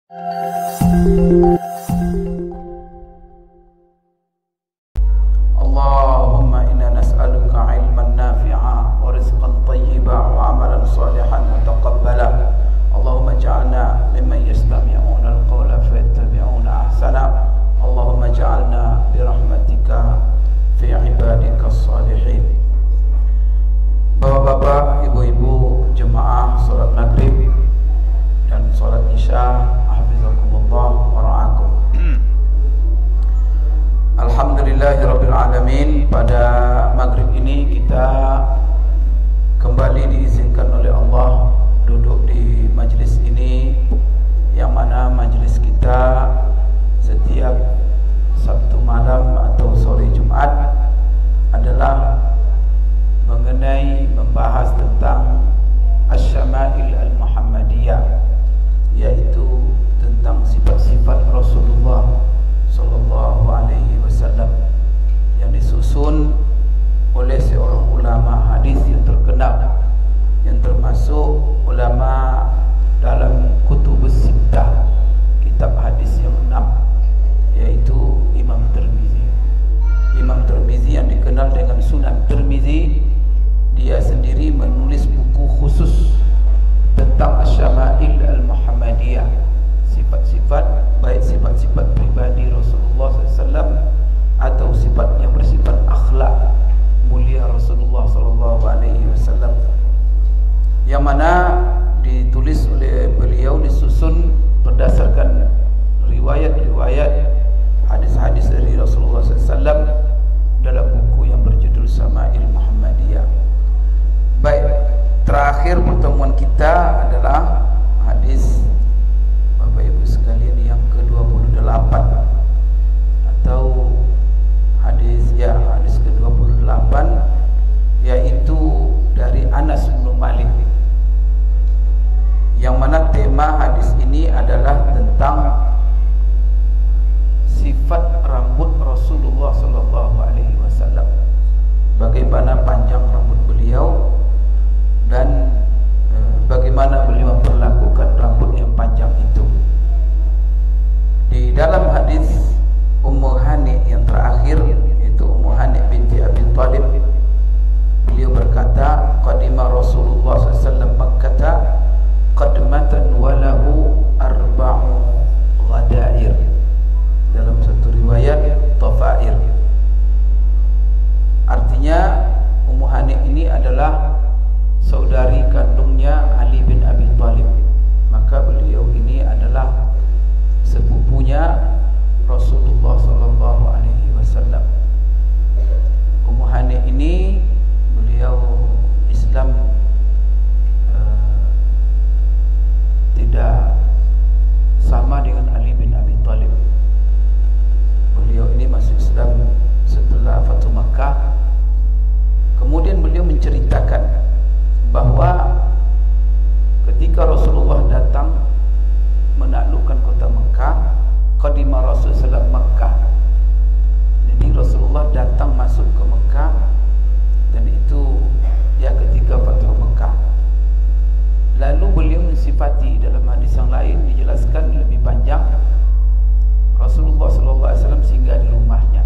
Allahumma inna nas'aluka ilman nafi'a wa rizqan tayyiba wa amalan salihan mutaqabbala. Allahumma ja'alna mimman yastami'una al-qawla fayattabi'una ahsana. Allahumma ja'alna bi rahmatika fi ibadika as-salihin. Bapak-bapak, ibu-ibu, jemaah salat maghrib dan salat isya, hafizakumullah wa ra'akum. Alhamdulillahirabbil alamin. Pada maghrib ini kita kembali diizinkan oleh Allah duduk di majlis ini, yang mana majlis kita setiap Sabtu malam atau sore Jumat adalah mengenai membahas tentang Asy-Syama'il Al-Muhammadiyah, yaitu tentang sifat-sifat Rasulullah sallallahu alaihi wasallam yang disusun oleh seorang ulama hadis yang terkenal, yang termasuk ulama dalam Kutubus Sittah, kitab hadis yang 6, yaitu Imam Tirmizi. Imam Tirmizi yang dikenal dengan Sunan Tirmizi, dia sendiri menulis buku khusus tentang Asy-Syama'il Al-Muhammadiyah, sifat-sifat, baik sifat-sifat pribadi Rasulullah SAW atau sifat yang bersifat akhlak mulia Rasulullah SAW, yang mana ditulis oleh beliau, disusun berdasarkan riwayat-riwayat hadis-hadis dari Rasulullah SAW dalam buku yang berjudul Syama'il Muhammadiyah. Baik, terakhir pertemuan kita adalah hadis Bapak Ibu sekalian yang ke-28, atau hadis ke-28, yaitu dari Anas bin Malik, yang mana tema hadis ini adalah tentang sifat rambut Rasulullah sallallahu alaihi wasallam, bagaimana panjang rambut beliau dan bagaimana beliau memperlakukan rambut yang panjang itu. Di dalam hadis Ummu Hani yang terakhir, yaitu Ummu Hani binti Abi Thalib, beliau berkata, qadima Rasulullah sallallahu alaihi wasallam Makkah qadmatan wa lahu arba'u ghadair, dalam satu riwayat tafair. Artinya Ummu Hani ini adalah saudari kandungnya Ali bin Abi Thalib, maka beliau ini adalah sepupunya Rasulullah sallallahu alaihi wasallam. Ummu Hani ini beliau Islam tidak sama dengan Ali bin Abi Thalib. Beliau ini masuk Islam setelah Fathu Makkah. Kemudian beliau menceritakan bahwa ketika Rasulullah datang menaklukkan kota Mekah, qadima Rasulullah Mekah, jadi Rasulullah datang masuk ke Mekah, dan itu ya ketika Fathu Mekah. Lalu beliau mensifati, dalam hadis yang lain dijelaskan lebih panjang, Rasulullah SAW singgah di rumahnya,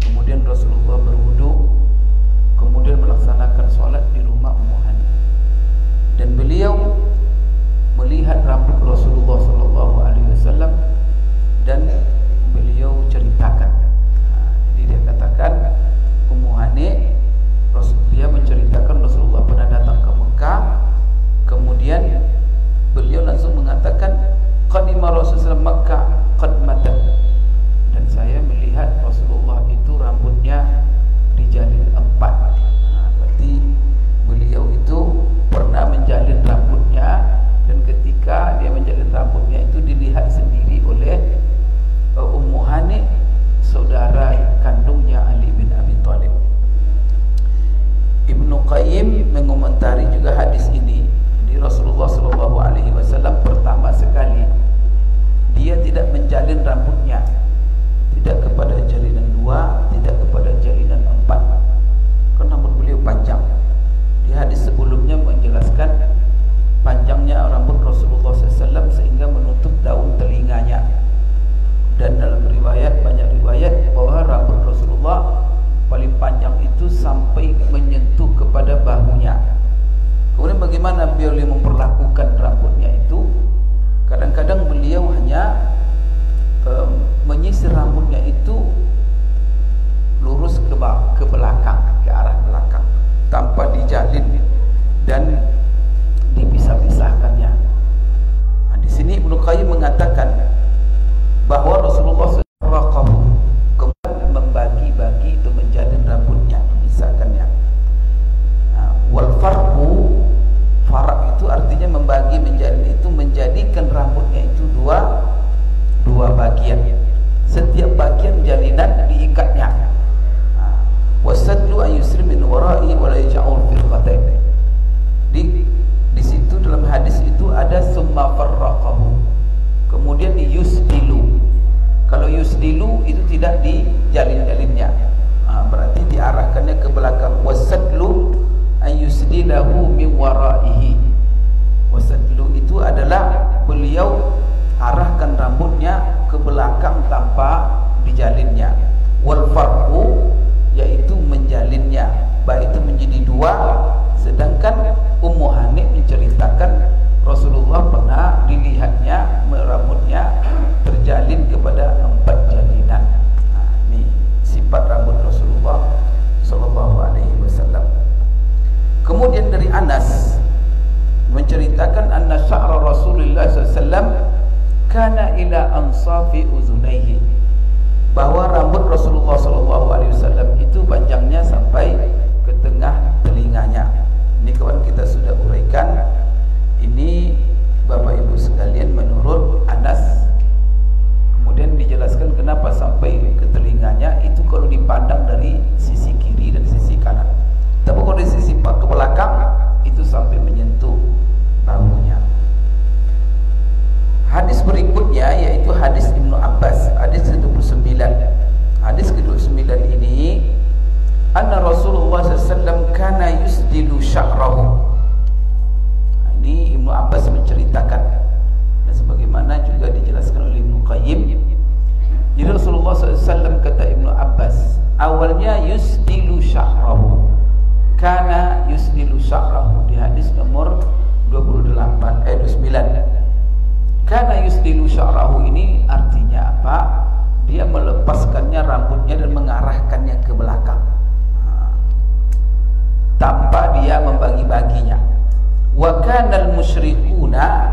kemudian Rasulullah berwudu, kemudian melaksanakan sholat di rumah Ummu Hani, dan beliau melihat rambut Rasulullah SAW dan beliau ceritakan. Jadi dia katakan, Ummu Hani, dia menceritakan Rasulullah pernah datang ke Mekah, kemudian beliau langsung mengatakan, qadima Rasulullah Makkah qadmatan, dan saya melihat Rasulullah itu rambutnya dijalin 4. Berarti beliau itu pernah menjalin rambutnya, dan ketika dia menjalin rambutnya itu dilihat sendiri oleh Ummu Hani, saudara kandungnya Ali bin Abi Thalib. Ibnu Qayyim mengomentari juga hadis ini. Jadi Rasulullah SAW pertama sekali dia tidak menjalin rambutnya, tidak kepada jalinan 2, tidak kepada jalinan 4, karena rambut beliau panjang. Di hadis sebelumnya menjelaskan panjangnya rambut Rasulullah SAW sehingga menutup daun tidak dijalin-jalinnya. Berarti diarahkannya ke belakang. Wasadlu ayusdilahu min waraihi. Wasadlu itu adalah beliau arahkan rambutnya ke belakang tanpa dijalinnya. Wal farqu yaitu menjalinnya, baik itu menjadi dua. Sedangkan Ummu Hani menceritakan Rasulullah pernah dilihatnya rambutnya terjalin kepada 4 jalinan. Ini sifat rambut Rasulullah sallallahu alaihi wasallam. Kemudian dari Anas menceritakan anna sya'ra Rasulullah sallallahu alaihi wasallam kana ila ansafi uzunaihi, bahwa rambut Rasulullah sallallahu alaihi wasallam itu panjangnya sampai ke tengah telinganya. Ini kawan kita sudah uraikan. Ini Bapak Ibu sekalian menurut Anas. Kemudian dijelaskan kenapa sampai ke telinganya. Itu kalau dipandang dari sisi kiri dan sisi kanan. Tapi kalau dari sisi ke belakang itu sampai menyentuh bahunya. Hadis berikutnya yaitu hadis Ibnu Abbas, hadis ke-29. Hadis ke-29 ini, anna Rasulullah SAW kana yusdilu sya'rahu. Ini Ibnu Abbas menceritakan, dan sebagaimana juga dijelaskan oleh Ibnu Qayyim. Jadi Rasulullah SAW, kata Ibnu Abbas, awalnya yusdilu sya'rahu, kana yusdilu sya'rahu, di hadis nomor 29. Karena yusdilu sya'rahu ini artinya apa? Dia melepaskannya rambutnya dan mengarahkannya ke belakang, tanpa dia membagi-baginya. Wa kanal musyrikuna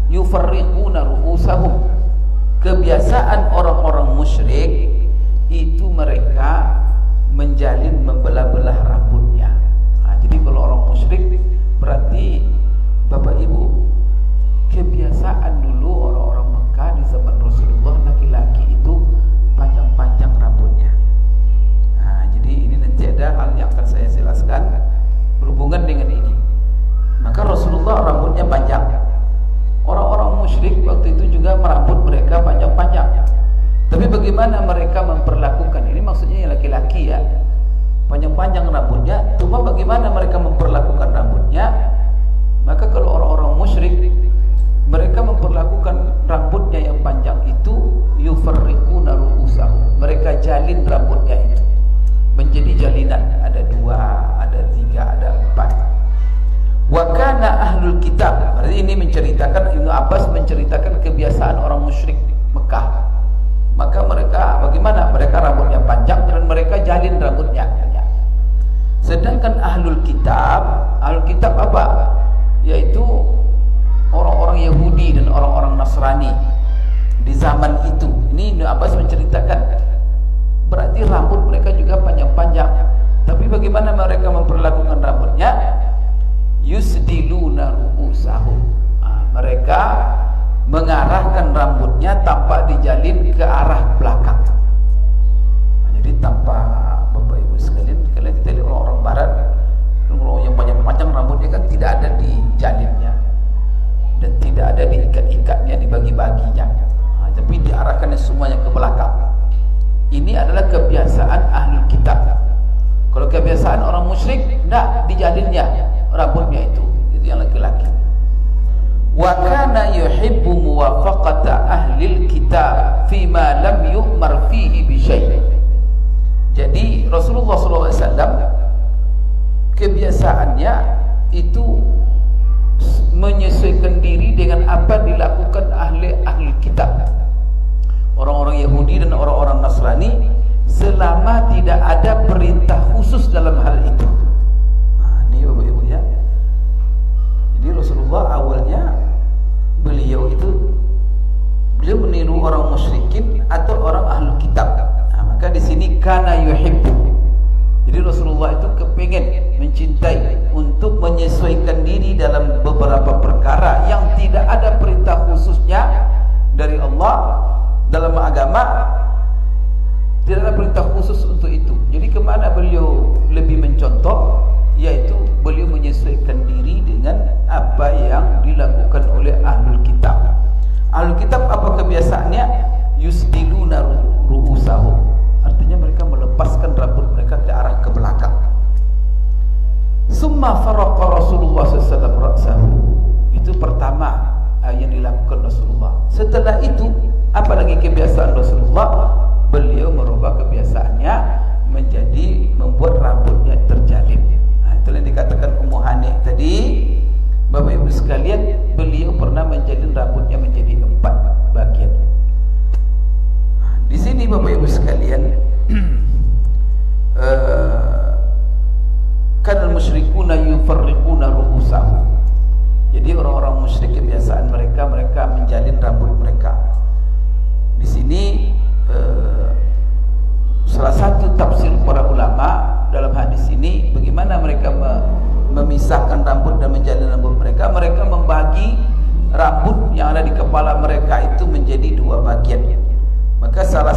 yufarriquna ru'usahum. Kebiasaan orang-orang musyrik itu mereka menjalin, membelah-belah rambutnya. Jadi kalau orang musyrik berarti Bapak Ibu, kebiasaan dulu orang-orang Mekah di zaman Rasulullah, laki-laki itu panjang-panjang rambutnya. Jadi ini nanti ada hal yang akan saya jelaskan berhubungan dengan ini. Maka Rasulullah rambutnya panjang. Orang-orang musyrik waktu itu juga merambut mereka panjang-panjang. Tapi bagaimana mereka memperlakukan ini? Maksudnya laki-laki ya, panjang-panjang rambutnya. Cuma bagaimana mereka memperlakukan rambutnya? Maka kalau orang-orang musyrik, mereka memperlakukan rambutnya yang panjang itu yufarriquna ru'usahum. Mereka jalin rambutnya itu menjadi jalinan, ada 2, ada 3, ada 4. Wa kana ahlul kitab. Berarti ini menceritakan, Ibnu Abbas menceritakan kebiasaan orang musyrik Mekah. Maka mereka bagaimana? Mereka rambutnya panjang dan mereka jalin rambutnya. Sedangkan ahlul kitab apa? Yaitu orang-orang Yahudi dan orang-orang Nasrani di zaman itu. Ini Ibnu Abbas menceritakan, berarti rambut mereka juga panjang-panjang. Tapi bagaimana mereka memperlakukan rambutnya? Yusdiluna ru'usahum. Mereka mengarahkan rambutnya tanpa dijalin ke arah belakang. Jadi tanpa, Bapak Ibu sekalian, kalau kita lihat orang-orang barat, kalau yang panjang-panjang rambutnya kan tidak ada dijalinnya dan tidak ada diikat-ikatnya, dibagi-baginya, tapi diarahkannya semuanya ke belakang. Ini adalah kebiasaan ahlul kitab. Kalau kebiasaan orang musyrik, tidak dijalinnya rambutnya itu yang laki-laki. Wa kana yuhibbu muwafaqata ahlil kitab fima lam yu'mar fihi bi syai'. Jadi Rasulullah SAW kebiasaannya itu menyesuaikan diri dengan apa dilakukan ahli kitab, orang-orang Yahudi dan orang-orang Nasrani, selama tidak ada perintah khusus dalam hal itu. Ini Bapak Ibu ya. Jadi Rasulullah awalnya beliau meniru orang musyrikin atau orang ahli kitab. Maka di sini kana yuhibbu. Jadi Rasulullah itu kepingin, mencintai untuk menyesuaikan diri dalam beberapa perkara yang tidak ada perintah khususnya dari Allah dalam agama, tidak ada perintah khusus untuk itu. Jadi kemana beliau lebih mencontoh, yaitu beliau menyesuaikan diri dengan apa yang dilakukan oleh ahlul kitab. Ahlul kitab apa kebiasaannya? Yusdiluna ru'usahum. melepaskan rambut mereka ke arah ke belakang. Summa faraqa Rasulullah SAW ra'sahu. Itu pertama yang dilakukan Rasulullah. Setelah itu, apalagi kebiasaan Rasulullah, beliau merubah kebiasaannya menjadi membuat rambutnya terjalin. Itulah yang dikatakan Ummu Hani tadi. Bapak Ibu sekalian, beliau pernah menjalin rambutnya menjadi 4 bagian. Di sini Bapak Ibu sekalian, kanal musyrikuna yufarriquna ru'usahum. Jadi orang-orang musyrik kebiasaan mereka menjalin rambut mereka. Di sini salah satu tafsir para ulama dalam hadis ini, bagaimana mereka memisahkan rambut dan menjalin rambut mereka. Mereka membagi rambut yang ada di kepala mereka itu menjadi 2 bagian. Maka salah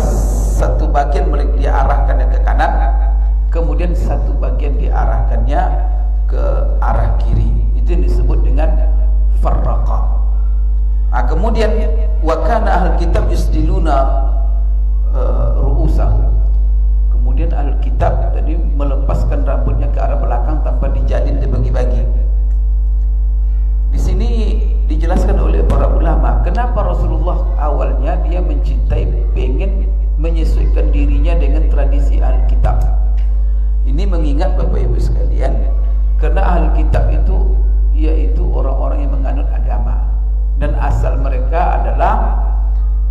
satu bagian diarahkannya ke kanan, kemudian satu bagian diarahkannya ke arah kiri. Itu yang disebut dengan farraqa. Kemudian wa kana ahlul kitab yusdiluna ru'usahum. Kemudian ahlul kitab tadi melepaskan rambutnya ke arah belakang tanpa dijalin, dibagi-bagi. Di sini dijelaskan oleh para ulama kenapa Rasulullah awalnya dia mencintai, pengen menyesuaikan dirinya dengan tradisi ahlul kitab. Ini mengingat Bapak Ibu sekalian, karena ahlul kitab itu yaitu orang-orang yang menganut agama, dan asal mereka adalah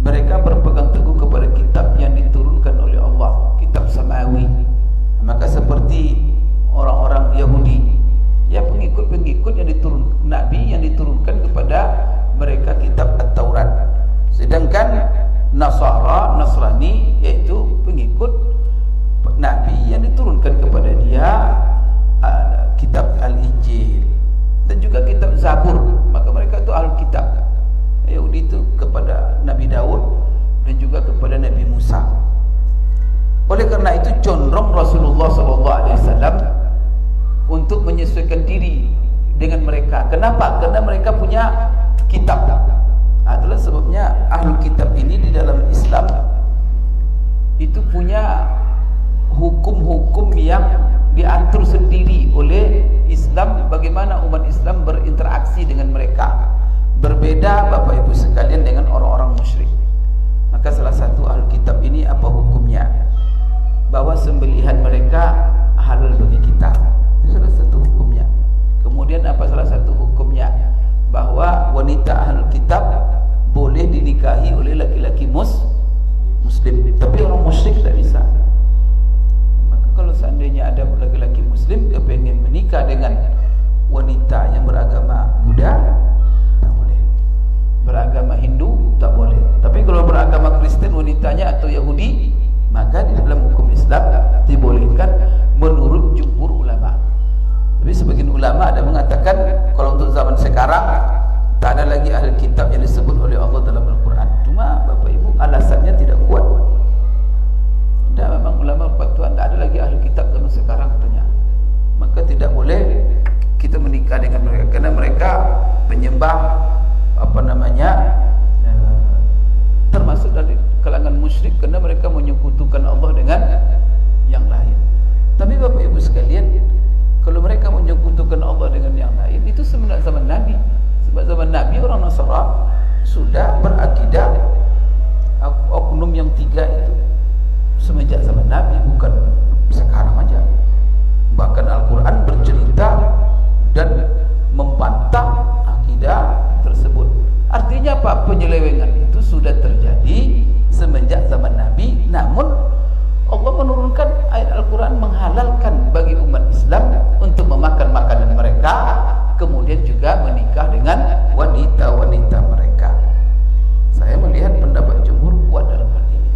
mereka berpegang teguh kepada kitab yang diturunkan oleh Allah, kitab samawi. Maka seperti orang-orang Yahudi, ya pengikut-pengikut yang diturunkan Nabi yang diturunkan kepada mereka kitab At-Taurat. Sedangkan Nasrani yaitu pengikut Nabi yang diturunkan kepada dia kitab Al-Injil dan juga kitab Zabur. Maka mereka itu ahli kitab. Yahudi itu kepada Nabi Daud dan juga kepada Nabi Musa. Oleh karena itu condong Rasulullah SAW untuk menyesuaikan diri dengan mereka. Kenapa? Karena mereka punya kitab. Itulah sebabnya ahli kitab ini di dalam Islam itu punya hukum-hukum yang diatur sendiri oleh Islam, bagaimana umat Islam berinteraksi dengan mereka. Berbeda Bapak Ibu sekalian dengan orang-orang musyrik. Maka salah satu ahli kitab ini apa hukumnya? Bahwa sembelihan mereka halal bagi kita. Itu salah satu hukumnya. Kemudian apa salah satu hukumnya? Bahwa wanita ahli kitab boleh dinikahi oleh laki-laki muslim, tapi orang musyrik tidak bisa. Maka kalau seandainya ada laki-laki muslim kepengen menikah dengan wanita yang beragama Buddha, tak boleh. Beragama Hindu tak boleh. Tapi kalau beragama Kristen wanitanya atau Yahudi, maka di dalam hukum Islam dibolehkan menurut jumhur ulama. Tapi sebagian ulama ada mengatakan kalau untuk zaman sekarang tak ada lagi ahli kitab yang disebut oleh Allah dalam Al-Quran. Cuma Bapak Ibu alasannya tidak kuat. Dan memang ulama berfatwa tak ada lagi ahli kitab zaman sekarang katanya. Maka tidak boleh kita menikah dengan mereka karena mereka penyembah termasuk dari kalangan musyrik, karena mereka menyekutukan Allah dengan yang lain. Tapi Bapak Ibu sekalian, kalau mereka menyekutukan Allah dengan yang lain, itu sebenarnya zaman Nabi. Sebab zaman Nabi orang Nasrani sudah berakidah oknum yang 3 itu semenjak zaman Nabi, bukan sekarang aja. Bahkan Al-Quran bercerita dan membantah akidah tersebut. Artinya apa? Penyelewengan itu sudah terjadi semenjak zaman Nabi. Namun Allah menurunkan ayat Al-Quran menghalalkan bagi umat Islam untuk memakan makanan mereka, kemudian juga menikah dengan wanita-wanita mereka. Saya melihat pendapat jumhur kuat dalam hal ini.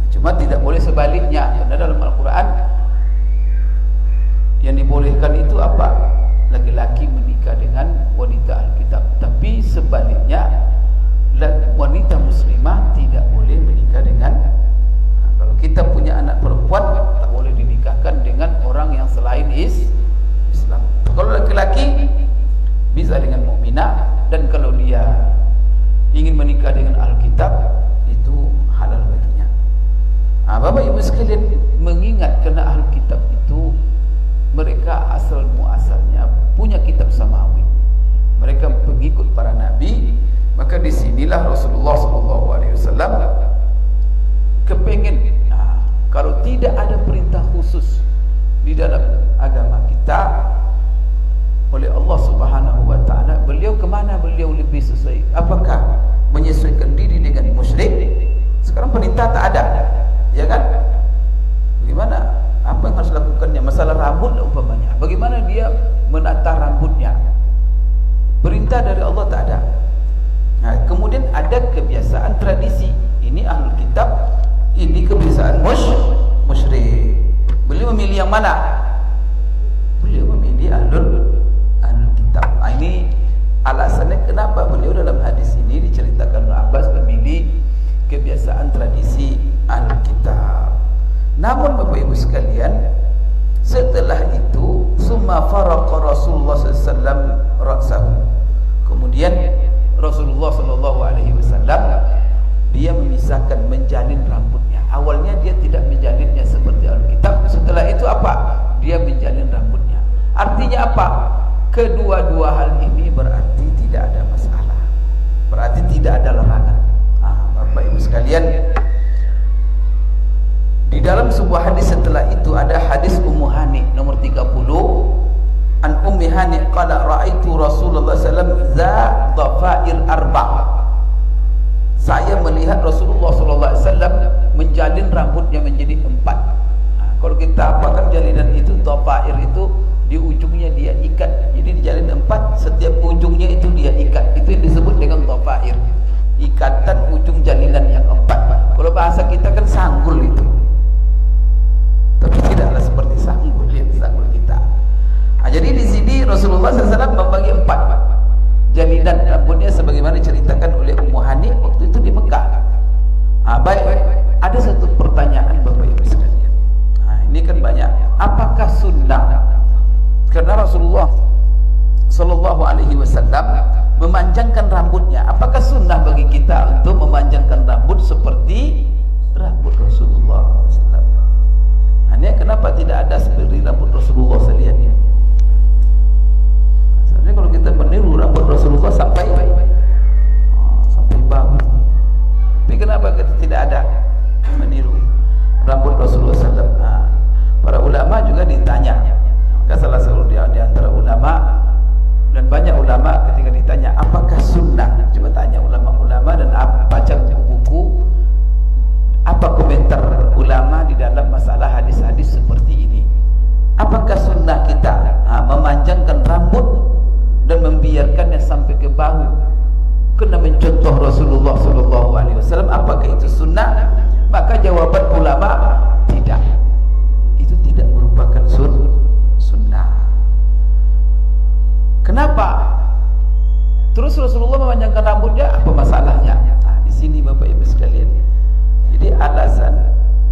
Cuma tidak boleh sebaliknya. Karena dalam Al-Quran yang dibolehkan itu apa? Laki-laki menikah dengan wanita Alkitab. Tapi sebaliknya wanita muslimah tidak boleh menikah dengan, kalau kita punya anak perempuan tak boleh dinikahkan dengan orang yang selain Islam. Kalau laki-laki bisa dengan mukminah, dan kalau dia ingin menikah dengan Alkitab itu halal baginya. Bapak Ibu sekalian, mengingat kerana ahli kitab itu mereka asal muasalnya punya kitab samawi, mereka pengikut para nabi, maka disinilah Rasulullah SAW kepengen, kalau tidak ada perintah khusus di dalam agama kita oleh Allah Subhanahu wa taala, beliau kemana beliau lebih sesuai? Apakah menyesuaikan diri dengan musyrik? Sekarang perintah tak ada, ya kan? Bagaimana? Apa yang harus lakukannya? Masalah rambut umpamanya, bagaimana dia menata rambutnya? Perintah dari Allah tak ada. Nah, kemudian ada kebiasaan tradisi. Ini ahlul kitab, ini kebiasaan musyrik. Beliau memilih yang mana? Beliau memilih ahlul kitab. Ini alasannya kenapa beliau dalam hadis ini diceritakan oleh Abbas memilih kebiasaan tradisi ahlul kitab. Namun Bapak Ibu sekalian, setelah itu summa faraqa Rasulullah SAW ra'sahu. Kemudian Rasulullah SAW dia memisahkan, menjalin rambutnya. Awalnya dia tidak menjalinnya seperti Alkitab. Setelah itu apa? Dia menjalin rambutnya. Artinya apa? Kedua-dua hal ini berarti tidak ada masalah, berarti tidak ada larangan. Bapak Ibu sekalian, di dalam sebuah hadis setelah itu ada hadis Ummu Hani nomor 30. An Ummi Hani qala ra'aitu Rasulullah sallallahu alaihi wasallam za dhafair arba'. Saya melihat Rasulullah sallallahu alaihi wasallam menjalin rambutnya menjadi 4. Kalau kita apakan jalinan itu, dhafair itu di ujungnya dia ikat. Jadi dijalin 4, setiap ujungnya itu dia ikat. Itu yang disebut dengan dhafair. Ikatan ujung jalinan yang 4. Kalau bahasa kita kan sanggul itu. Tapi tidaklah seperti sanggul kita. Jadi di sini Rasulullah SAW membagi 4 jalinan rambutnya sebagaimana diceritakan oleh Ummu Hani waktu itu di Mekah. Baik, ada satu pertanyaan Bapak Ibu sekalian. Ini kan banyak. Apakah sunnah? Karena Rasulullah SAW memanjangkan rambutnya. Apakah sunnah bagi kita untuk memanjangkan rambut seperti rambut Rasulullah SAW? Hanya kenapa tidak ada seperti rambut Rasulullah sekalian? Sebenarnya kalau kita meniru rambut Rasulullah sampai bahu, tapi kenapa kita tidak ada meniru rambut Rasulullah SAW? Para ulama juga ditanya. Maka salah satu di antara ulama, dan banyak ulama ketika ditanya apakah sunnah, coba tanya ulama-ulama dan baca buku-buku, apa komentar ulama di dalam masalah hadis-hadis seperti ini. Apakah sunnah kita memanjangkan rambut dan membiarkannya sampai ke bahu kena mencontoh Rasulullah SAW? Apakah itu sunnah? Maka jawaban ulama, tidak. Itu tidak merupakan sunnah. Kenapa? Terus Rasulullah memanjangkan rambutnya, apa masalahnya? Di sini Bapak Ibu sekalian. Jadi alasan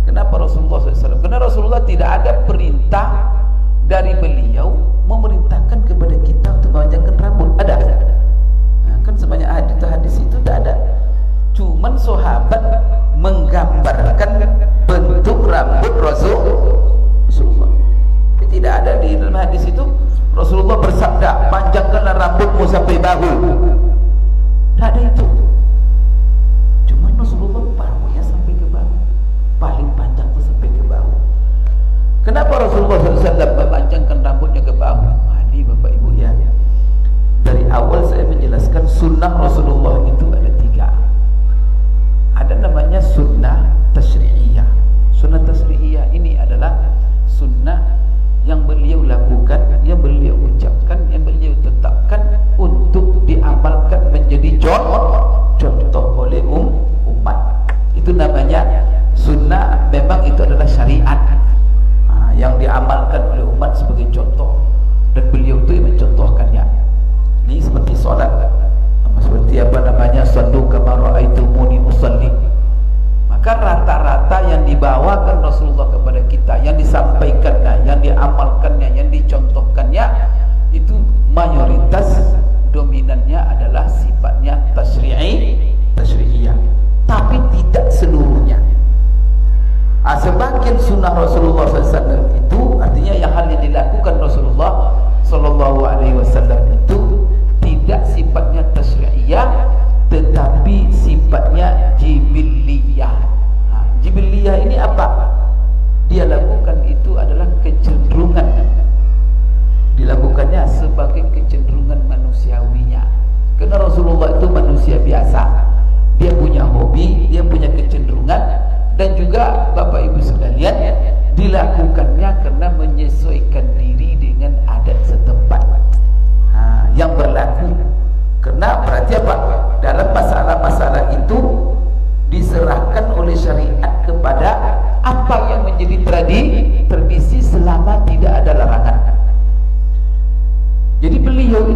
kenapa Rasulullah SAW? Karena Rasulullah tidak ada perintah dari beliau memerintahkan kepada kita untuk memanjangkan rambut. Ada? Kan sebanyak hadis itu tak ada. Cuman sahabat menggambarkan bentuk rambut Rasulullah. Tapi tidak ada di dalam hadis itu Rasulullah bersabda, panjangkanlah rambutmu sampai bahu. Tak ada itu. Cuman Rasulullah bahunya sampai ke bahu, paling panjang itu sampai ke bahu. Kenapa Rasulullah SAW memanjangkan rambutnya ke bahu? Ini Bapak Ibu ya, dari awal saya menjelaskan sunnah Rasulullah itu ada 3. Ada namanya sunnah tasyri'iyah. Sunnah tasyri'iyah ini adalah sunnah yang beliau lakukan, yang beliau ucapkan, yang beliau tetapkan untuk diamalkan menjadi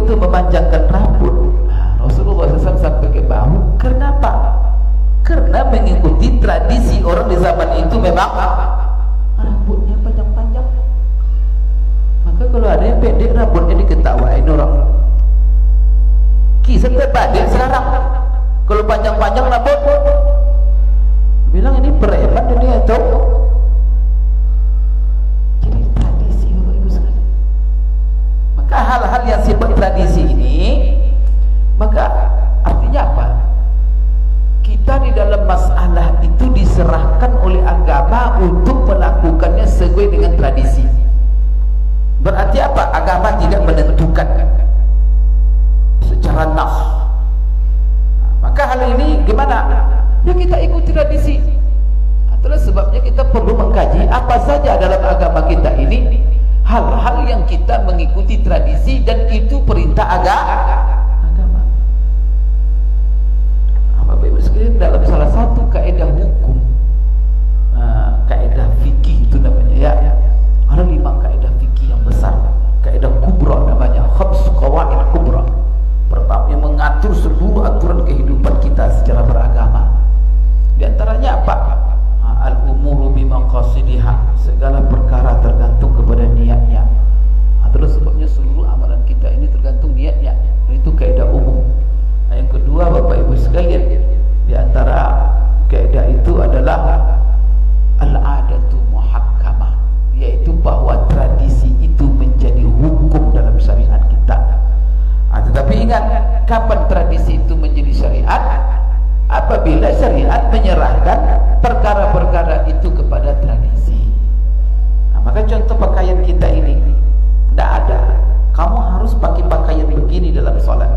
itu memanjangkan rambut. Rasulullah SAW sampai ke bahu. Kenapa? Karena mengikuti tradisi orang di zaman itu memang rambutnya panjang-panjang. Maka kalau ada yang pendek rambutnya diketawain orang. Kisah terbalik sekarang. Kalau panjang-panjang rambut, bilang ini preman dunia itu. Jadi tradisi Bapak Ibu sekalian. Maka hal-hal yang sifat tradisi ini, maka artinya apa? Kita di dalam masalah itu diserahkan oleh agama untuk melakukannya sesuai dengan tradisi. Berarti apa? Agama tidak menentukan secara nas. Maka hal ini gimana? Ya kita ikuti tradisi. Itulah sebabnya kita perlu mengkaji apa saja dalam agama kita ini hal-hal yang kita mengikuti tradisi dan itu perintah agama. Bapak Ibu sekalian, dalam salah satu kaidah hukum, kaidah fikih itu namanya ya. Ada 5 kaidah fikih yang besar. Kaidah kubra namanya, khams qawaid kubra. Pertama yang mengatur seluruh aturan kehidupan kita secara beragama. Di antaranya apa? Al-umuru bimaqasidiha, segala perkara tergantung kepada niatnya. Terus sebabnya seluruh amalan kita ini tergantung niatnya. Itu kaidah umum. Yang kedua Bapak Ibu sekalian, di antara kaidah itu adalah al-adatu muhakkamah, yaitu bahwa tradisi itu menjadi hukum dalam syariat kita. Tetapi ingat, kapan tradisi itu menjadi syariat? Apabila syariat menyerahkan perkara-perkara itu kepada tradisi. Maka contoh pakaian kita ini tidak ada. Kamu harus pakai pakaian begini dalam sholat.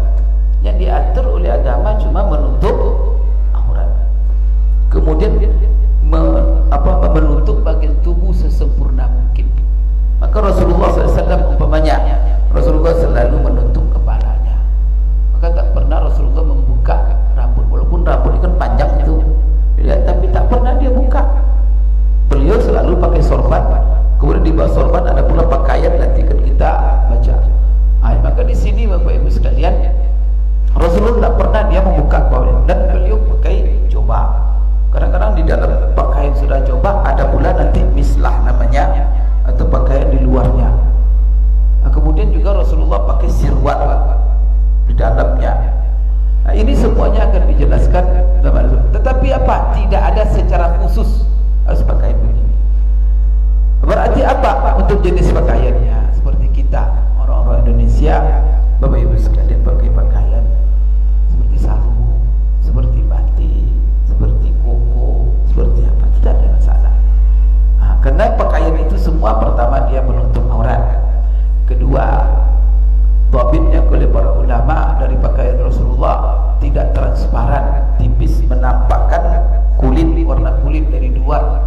Yang diatur oleh agama cuma menutup aurat. Kemudian menutup bagian tubuh sesempurna mungkin. Maka Rasulullah SAW umpamanya, Rasulullah selalu menutup kepalanya. Maka tak pernah Rasulullah membuka rambut, walaupun rambut kan panjang itu, ya, tapi tak pernah dia buka. Beliau selalu pakai sorban. Kemudian di bawah sorban ada pula pakaian, nanti kan kita baca. Maka di sini Bapak Ibu sekalian, Rasulullah tak pernah dia membuka kain, dan beliau pakai jubah. Kadang-kadang di dalam pakaian sudah jubah ada pula nanti mislah namanya, atau pakaian di luarnya. Kemudian juga Rasulullah pakai sirwal di dalamnya. Ini semuanya akan dijelaskan dalam. Tetapi apa? Tidak ada secara khusus harus pakaian begini. Berarti apa untuk jenis pakaiannya? Seperti kita orang-orang Indonesia, Bapak Ibu sekalian, pakai pakaian seperti sarung, seperti batik, seperti koko, seperti apa, tidak ada masalah. Karena pakaian itu semua pertama dia menutup aurat. Kedua, dhabitnya oleh para ulama dari pakaian Rasulullah tidak transparan, tipis, menampakkan kulit, warna kulit dari luar.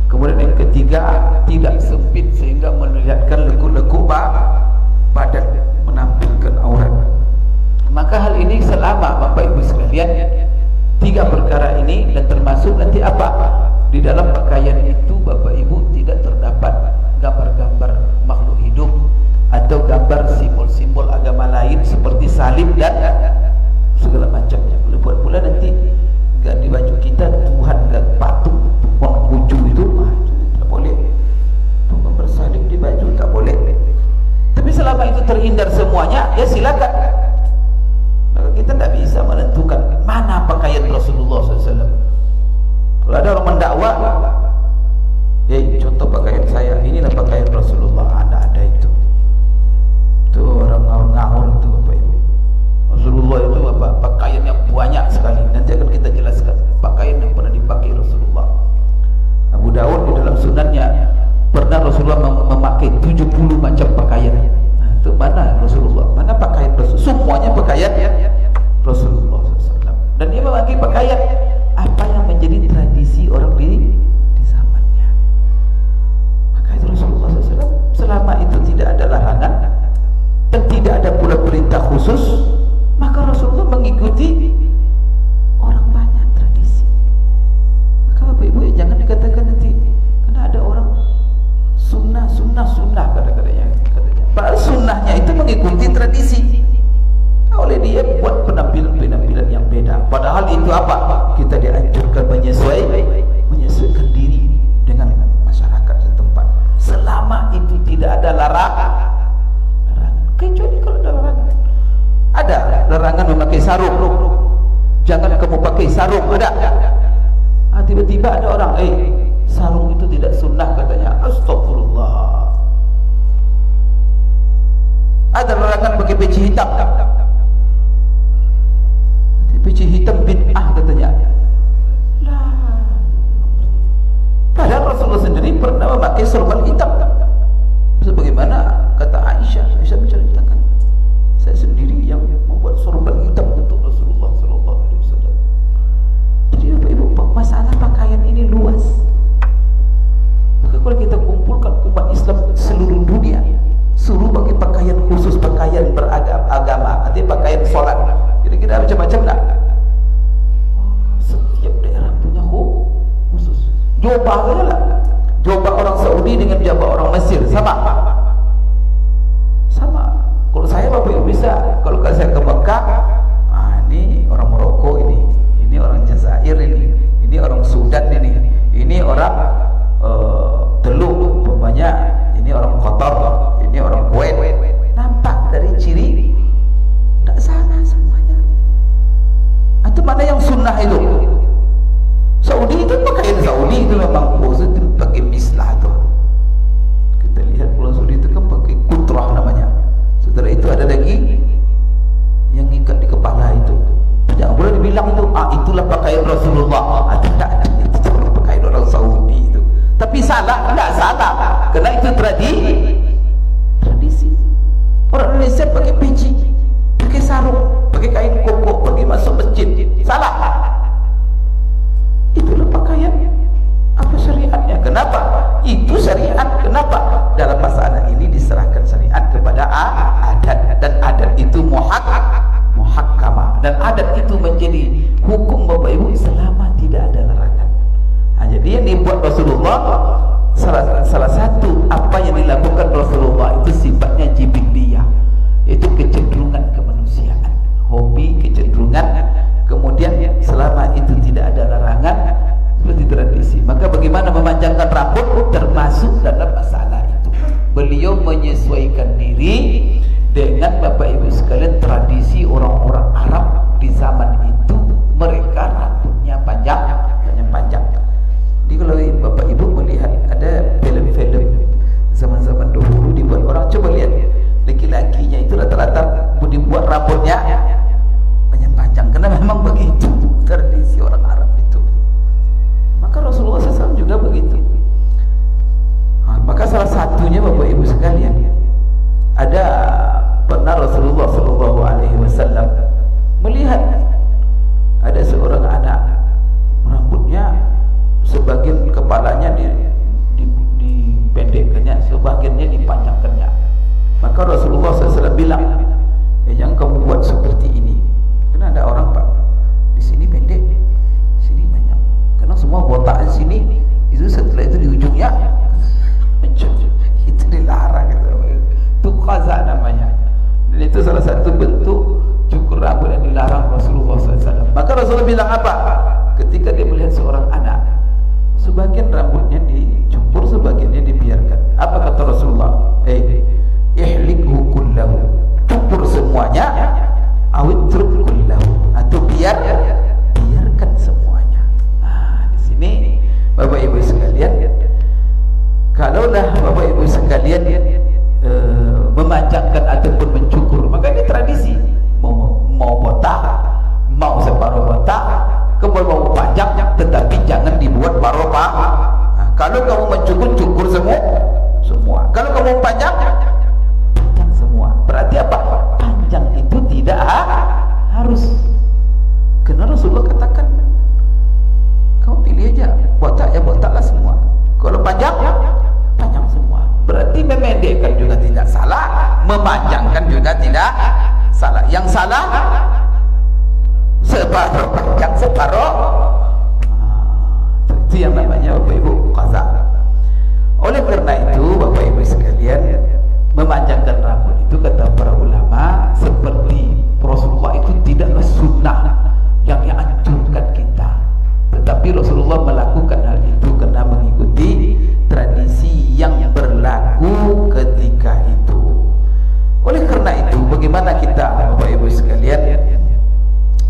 Kemudian yang ketiga, tidak sempit sehingga melihatkan lekuk-lekuk badan, menampilkan aurat. Maka hal ini selama Bapak Ibu sekalian, 3 perkara ini, dan termasuk nanti apa? Di dalam pakaian itu Bapak Ibu tidak terdapat gambar-gambar makhluk hidup atau gambar simbol-simbol agama lain seperti salib dan segala macamnya. Buat pula nanti ganti baju kita Tuhan dan patung Konghucu itu tak boleh. Gambar salib di baju tak boleh. Tapi selama itu terhindar semuanya, ya silakan. Maka kita tidak bisa menentukan mana pakaian Rasulullah SAW. Kalau ada orang mendakwa, contoh pakaian saya, inilah pakaian Rasulullah, ada itu. Itu orang ngawur-ngawur itu Bapak Ibu. Rasulullah itu apa? Pakaian yang banyak sekali. Nanti akan kita jelaskan pakaian yang pernah dipakai Rasulullah. Abu Daud di dalam sunannya pernah Rasulullah memakai 70 macam pakaian. Itu mana Rasulullah? Mana pakaian Rasulullah? Semuanya pakaian Rasulullah SAW. Dan dia memakai pakaian apa yang menjadi tradisi orang di zamannya. Maka itu Rasulullah SAW, selama itu tidak ada larangan dan tidak ada pula perintah khusus, maka Rasulullah mengikuti orang banyak tradisi. Maka Bapak Ibu jangan dikatakan nanti karena ada orang sunnah kadang-kadang katanya. Padahal sunnahnya itu mengikuti tradisi. sarung, ada. Tiba-tiba ada orang, sarung itu tidak sunnah katanya. Astagfirullah. Ada larangan pakai peci hitam. Peci hitam bid'ah katanya. Lah. Padahal Rasulullah sendiri pernah memakai sorban hitam. Sebagaimana kata Aisyah menceritakan, saya sendiri yang membuat sorban hitam untuk Rasulullah sallallahu alaihi wasallam. Jadi Bapak Ibu, masalah pakaian ini luas. Maka kalau kita kumpulkan umat Islam seluruh dunia, suruh bagi pakaian khusus, pakaian beragama, artinya pakaian sholat, kira-kira macam-macam tak? Setiap daerah punya khusus. Jubah saja lah. Jubah orang Saudi dengan jubah orang Mesir sama. Kalau saya Bapak Ibu bisa, kalau saya ke Mekah, ini orang Maroko ini orang Jazair ini orang Sudan ini orang Teluk umpamanya, ini orang Qatar, ini orang Kuwait. Nampak dari ciri tak salah semuanya. Atau mana yang sunnah itu? Saudi itu pakaian Saudi itu memang khusus pakai mislah tu. Kita lihat pulau Saudi itu kan pakai kutrah namanya. Setelah itu ada lagi yang ikat di kepala itu. Jangan boleh dibilang itu, itulah pakaian Rasulullah. Tidak, itu cuma pakaian orang Saudi itu. Tapi salah, tidak salah. Karena itu tradisi. Orang Indonesia pakai peci, pakai sarung, pakai kain koko, pergi masuk masjid. Salah. Itulah pakaian. Apa syariatnya? Kenapa? Itu syariat. Kenapa? Dalam masalah ini diserahkan syariat kepada adat, dan adat itu muhakkamah, dan adat itu menjadi hukum Bapak Ibu selama tidak ada larangan. Jadi yang dibuat Rasulullah, salah satu apa yang dilakukan Rasulullah itu sifatnya jibiliyah, itu kecenderungan kemanusiaan, hobi, kecenderungan. Kemudian selama itu tidak ada larangan, seperti tradisi. Maka bagaimana memanjangkan rambut termasuk dalam masalah itu. Beliau menyesuaikan diri dengan Bapak Ibu sekalian tradisi orang-orang Arab di zaman itu. Mereka rambutnya panjang. Jadi kalau Bapak Ibu melihat ada film-film zaman-zaman dahulu dibuat orang, coba lihat laki-lakinya itu rata-rata dibuat rambutnya panjang, karena memang begitu tradisi orang Arab itu. Maka Rasulullah SAW juga begitu. Maka salah satunya Bapak Ibu sekalian, ada pernah Rasulullah SAW melihat ada seorang anak, rambutnya sebagian kepalanya dipendekkannya, sebagiannya dipanjangkannya. Maka Rasulullah SAW bilang, jangan kamu buat seperti ini. Karena ada orang, Pak, di sini pendek, di sini panjang. Karena semua botak di sini, itu setelah itu di ujungnya itu dilarang. Itu qaza namanya. Dan itu salah satu bentuk cukur rambut yang dilarang Rasulullah SAW. Maka Rasulullah bilang apa? Ketika dia melihat seorang anak, sebagian rambutnya dicukur, sebagiannya dibiarkan. Apa kata Rasulullah? Ihlikhu kullahu, cukur semuanya, awit truk kullahu, atau biarkan semuanya. Di sini Bapak Ibu sekalian, kalaulah Bapak Ibu sekalian memanjangkan ataupun mencukur, maka ini tradisi. Mau botak, mau separuh botak, kemudian mau panjang, tetapi jangan dibuat paruh. Kalau kamu mencukur, cukur semua. Kalau kamu panjang semua. Berarti apa? Panjang itu tidak harus. Karena Rasulullah katakan, kau pilih aja, botak ya botaklah semua. Kalau panjang semua. Berarti memendekkan juga tidak salah, memanjangkan juga tidak salah. Yang salah separuh panjang, separuh. Itu yang namanya Bapak Ibu qaza. Oleh karena itu Bapak Ibu sekalian, memanjangkan rambut itu kata para ulama seperti Rasulullah itu tidaklah sunnah yang dianjurkan kita, tetapi Rasulullah melakukan hal itu karena mengikuti tradisi yang berlaku ketika itu. Oleh karena itu, bagaimana kita Bapak Ibu sekalian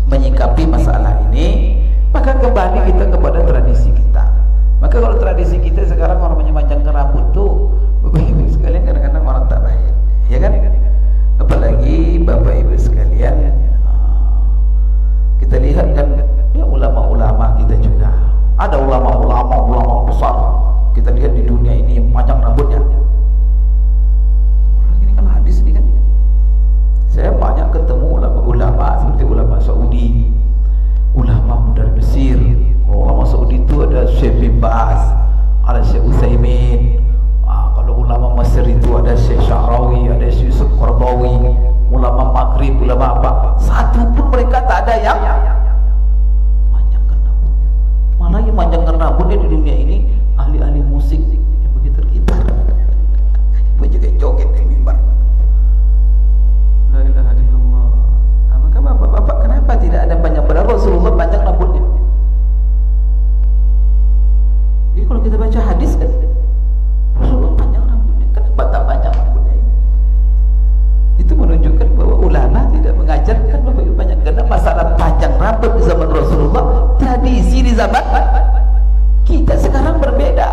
menyikapi masalah ini? kembali kita kepada tradisi kita. Maka kalau tradisi kita sekarang orang memanjangkan rambut tuh, Bapak Ibu sekalian, kadang-kadang orang tak baik, ya kan? Apalagi Bapak Ibu sekalian, kita lihat kan, ya ulama-ulama kita juga. Ada ulama besar. Kita lihat di dunia ini yang panjang rambutnya. Ini kan hadis ini kan. Saya banyak ketemu ulama-ulama seperti ulama Saudi, ulama dari Mesir. Ulama Saudi itu ada Syekh bin Baz, ada Syekh Utsaimin. Kalau ulama Mesir itu ada Syekh Sya'rawi, ada Syekh Yusuf Qaradawi. Ulama Maghrib, ulama apa? Satu pun mereka tak ada yang manjangkan rambutnya. Malah yang manjangkan rambutnya di dunia ini ahli-ahli musik yang begitu tergitar, joget-joget di mimbar. La ilaha illallah. Maka bapak-bapak, kenapa tidak ada banyak? Padahal Rasulullah panjang rambutnya. Jadi kalau kita baca hadis kan, Rasulullah panjang rambutnya. Kenapa tak panjang rambutnya ini? Itu menunjukkan bahwa ulama tidak mengajarkan Bapak Ibu banyak. Karena masalah panjang rambut di zaman Rasulullah, tradisi di zaman kita sekarang berbeda.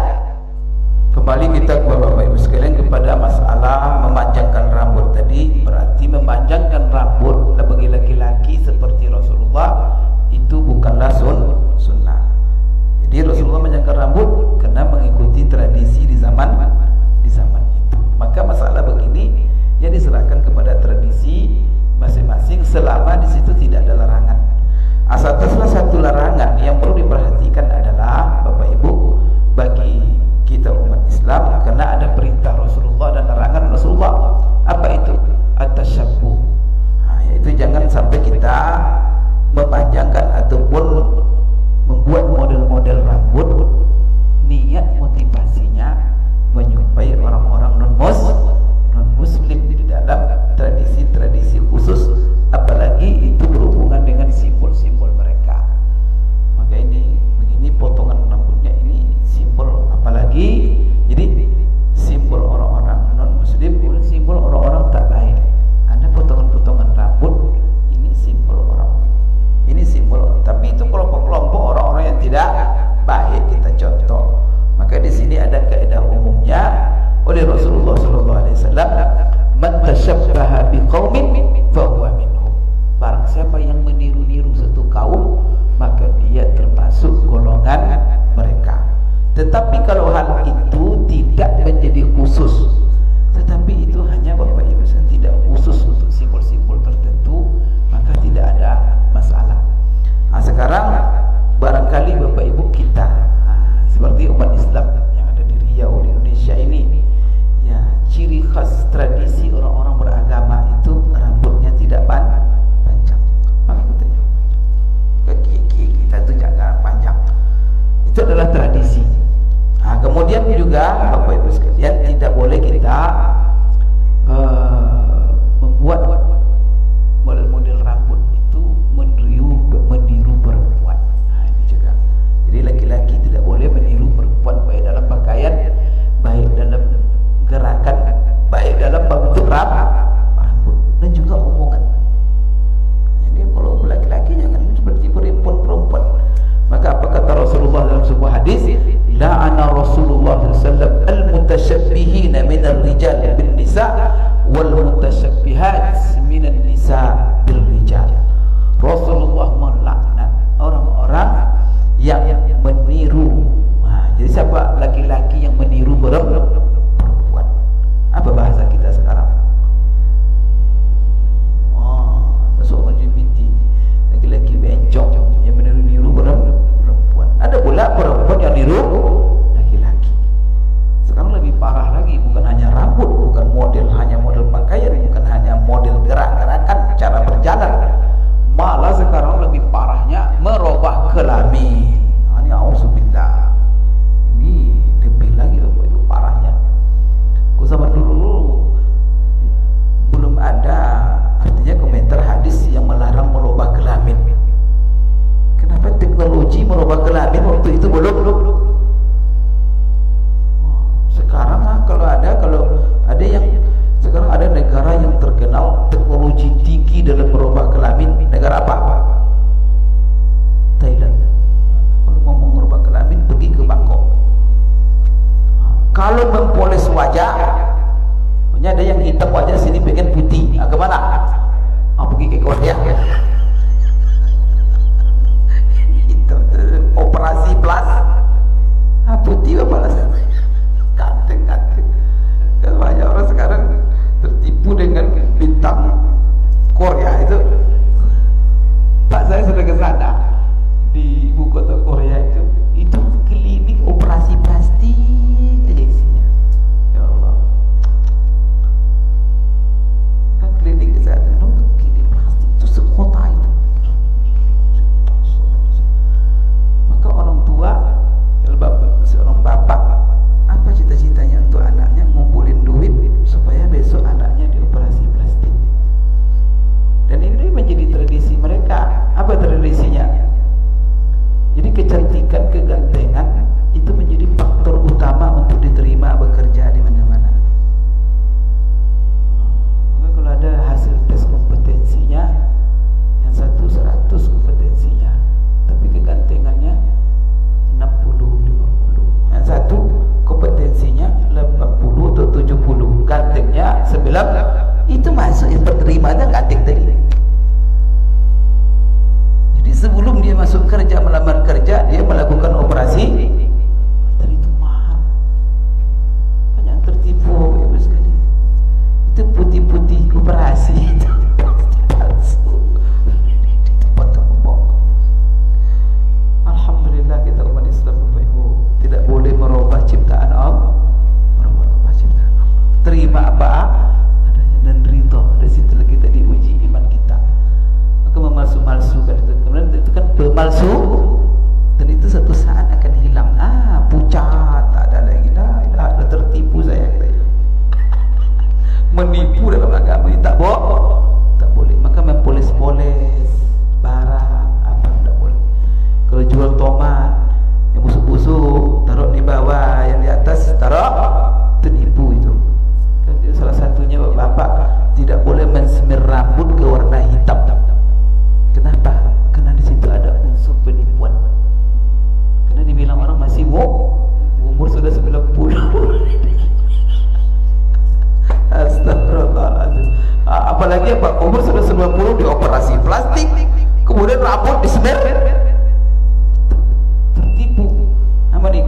Kembali kita Bapak Ibu sekalian kepada masalah memanjangkan rambut tadi. Berarti memanjangkan rambut bagi laki-laki seperti Rasulullah itu bukanlah sunnah. Jadi Rasulullah memanjangkan rambut karena mengikuti tradisi di zaman itu. Maka masalah begini yang diserahkan kepada tradisi masing-masing selama di situ tidak ada larangan. Salah satu larangan yang perlu diperhatikan adalah Bapak Ibu bagi kita umat Islam, karena ada perintah Rasulullah dan larangan Rasulullah. Apa itu? At-tasyabbuh. Yaitu jangan sampai kita memanjangkan ataupun membuat model-model rambut niat motivasinya menyupai orang-orang non-muslim di dalam tradisi-tradisi khusus, apalagi itu berhubungan dengan simbol-simbol mereka. Maka ini begini potongan rambutnya ini simbol, apalagi jadi simbol orang-orang non-muslim, kemudian simbol orang-orang tak baik. Ada potongan-potongan rambut, ini simbol orang, ini simbol. Tapi itu kelompok-kelompok orang-orang yang tidak baik kita contoh. Maka di sini ada kaidah umumnya oleh Rasulullah SAW, man tashabbaha biqaumin fahuwa minhum. Barang siapa yang meniru-niru satu kaum, maka dia termasuk golongan mereka. Tetapi kalau hal itu tidak menjadi khusus, tetapi itu hanya Bapak Ibu tidak khusus untuk simbol-simbol tertentu, maka tidak ada masalah. Sekarang barangkali Bapak Ibu kita seperti umat Islam yang ada di Riau di Indonesia ini, ya, ciri khas tradisi orang-orang beragama itu rambutnya tidak panjang. Kaki kita itu jangan panjang. Itu adalah tradisi. Kemudian juga Bapak Ibu sekalian, tidak boleh kita membuat model-model rambut itu meniru perempuan. Ini juga. Jadi laki-laki tidak boleh meniru perempuan, baik dalam pakaian, baik dalam gerakan, baik dalam bentuk rambut dan juga omongan. Jadi kalau laki-laki jangan seperti perempuan. Maka apa kata Rasulullah dalam sebuah hadis?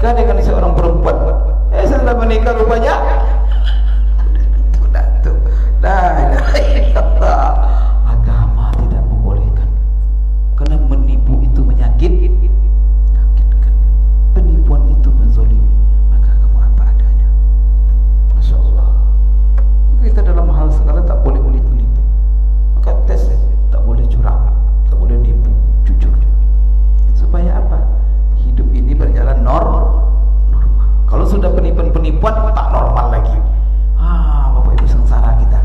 menikah dengan seorang perempuan. Setelah menikah rupanya tuh. La ilaha illallah. Agama tidak membolehkan. Karena menipu itu menyakitkan. Penipuan itu menzalimi. Maka kamu apa adanya. Masya Allah. Kita dalam hal segala tak boleh menipu. Maka tes tak boleh curang, tak boleh nipu, jujur. Supaya apa? Hidup ini berjalan normal. Kalau sudah penipuan tak normal lagi. Bapak Ibu sengsara kita.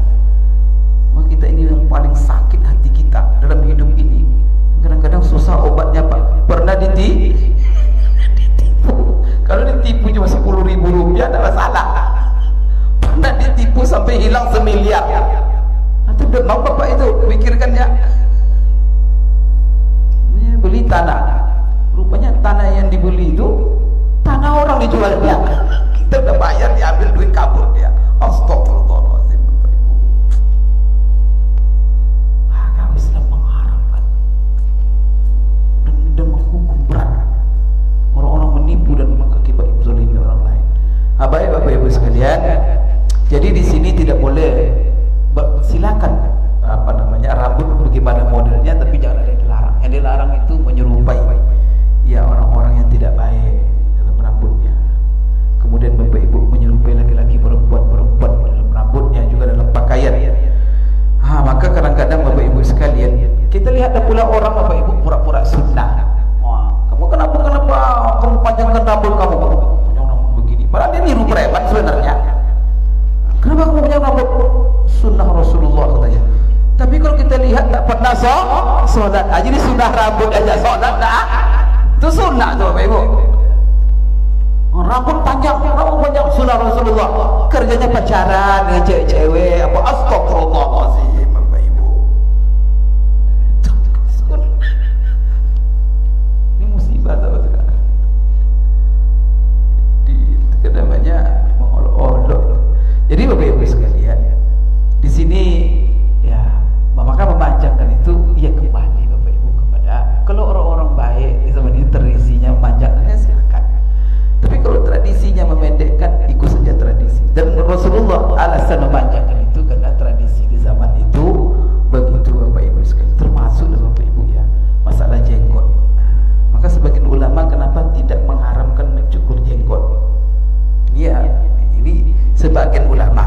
Maka kita ini yang paling sakit hati kita dalam hidup ini. Kadang-kadang susah obatnya Pak. Pernah ditipu. Kalau ditipu cuma 10.000 rupiah tidak masalah. Pernah ditipu sampai hilang 1 miliar. Itu mau Bapak itu pikirkannya. Beli tanah. Rupanya tanah yang dibeli itu tanah orang dijualnya. Kita udah bayar, diambil duit kabur dia. Astagfirullahaladzim. Agama Islam mengharamkan dan menghukum berat orang-orang menipu dan mengakibatkan zalimi orang lain. Baik Bapak Ibu sekalian, jadi di sini tidak boleh. Silakan rambut bagaimana modelnya, tapi jangan ada yang dilarang. Yang dilarang itu menyerupai ya orang-orang yang tidak baik dalam rambutnya. Kemudian Bapak Ibu menyerupai laki-laki, perempuan dalam rambutnya, juga dalam pakaian. Maka kadang-kadang Bapak Ibu sekalian, kita lihat ada pula orang Bapak Ibu pura-pura sunnah. Kamu kenapa kamu panjangkan rambut kamu? Panjang rambut begini. Padahal dia niru preman sebenarnya. Kenapa kamu panjang rambut? Sunnah Rasulullah katanya. Tapi kalau kita lihat tak pernah sholat aja, jadi sunnah rambut aja sholat dah. Itu sunnah tuh Bapak Ibu. Rambut panjang sunnah Rasulullah. Kerjanya pacaran dengan cewek-cewek apa, astagfirullahaladzim Bapak Ibu. Ini musibah tau sekarang. Di namanya mengolok-olok. Jadi Bapak Ibu sekalian, di sini ya, maka memanjangkan itu ya kembali Bapak Ibu kepada, kalau orang-orang baik di zaman ini tradisinya memanjangkannya silakan. Tapi kalau tradisinya memendekkan, ikut saja tradisi. Dan Rasulullah alasan memanjangkan itu karena tradisi di zaman itu begitu Bapak Ibu sekalian. Termasuk Bapak Ibu ya, masalah jenggot. Maka sebagian ulama kenapa tidak mengharamkan mencukur jenggot? Ini sebagian ulama.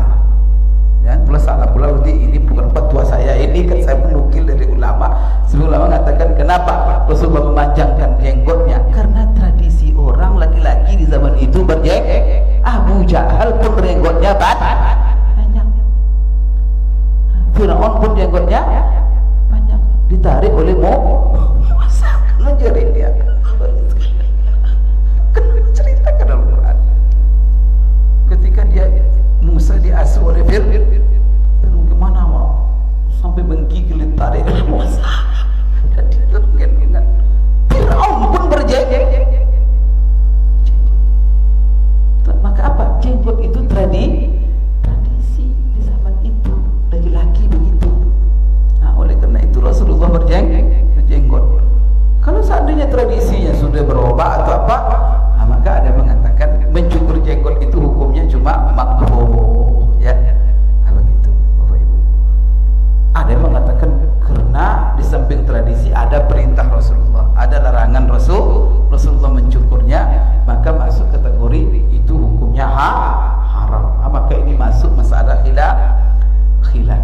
Ya, pula salah pula berarti ini bukan fatwa saya, ini kan saya menukil dari ulama. Sebagian ulama mengatakan kenapa Rasulullah memanjangkan jenggotnya? Karena tradisi orang laki-laki di zaman itu berjenggot. Abu Jahal pun jenggotnya banyak. Firaun pun jenggotnya banyak. Ditarik oleh Musa, ngejerit dia. Kenapa ceritakan dalam Quran? Ketika dia Musa diasuh oleh Fir'aun, gimana mau sampai menggigil tarik Musa. Jadi ingat Fir'aun pun berjenggot. Maka apa? Jenggot itu tradisi di zaman itu, laki-laki begitu. Oleh karena itu Rasulullah berjenggot. Kalau seandainya tradisinya sudah berubah atau apa, maka ada yang mengatakan mencukur jenggot itu hukumnya cuma makruh, ya. Begitu Bapak Ibu. Ada yang mengatakan karena di samping tradisi ada perintah Rasulullah, ada larangan Rasulullah mencukurnya, maka masuk kategori itu hukumnya haram. Maka ini masuk masalah khilafiyah.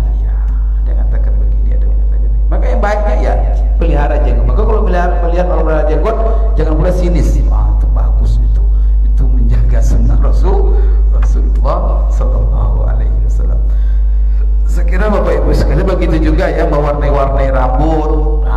Ada yang mengatakan begini, ada yang mengatakan ini. Maka yang baiknya ya pelihara jenggot. Maka kalau melihat orang pelihara jenggot, jangan pula sinis. Itu bagus itu menjaga sunnah Rasulullah Sallallahu Alaihi Wasallam. Saya kira Bapak Ibu sekalian begitu juga ya, mewarnai-warnai rambut.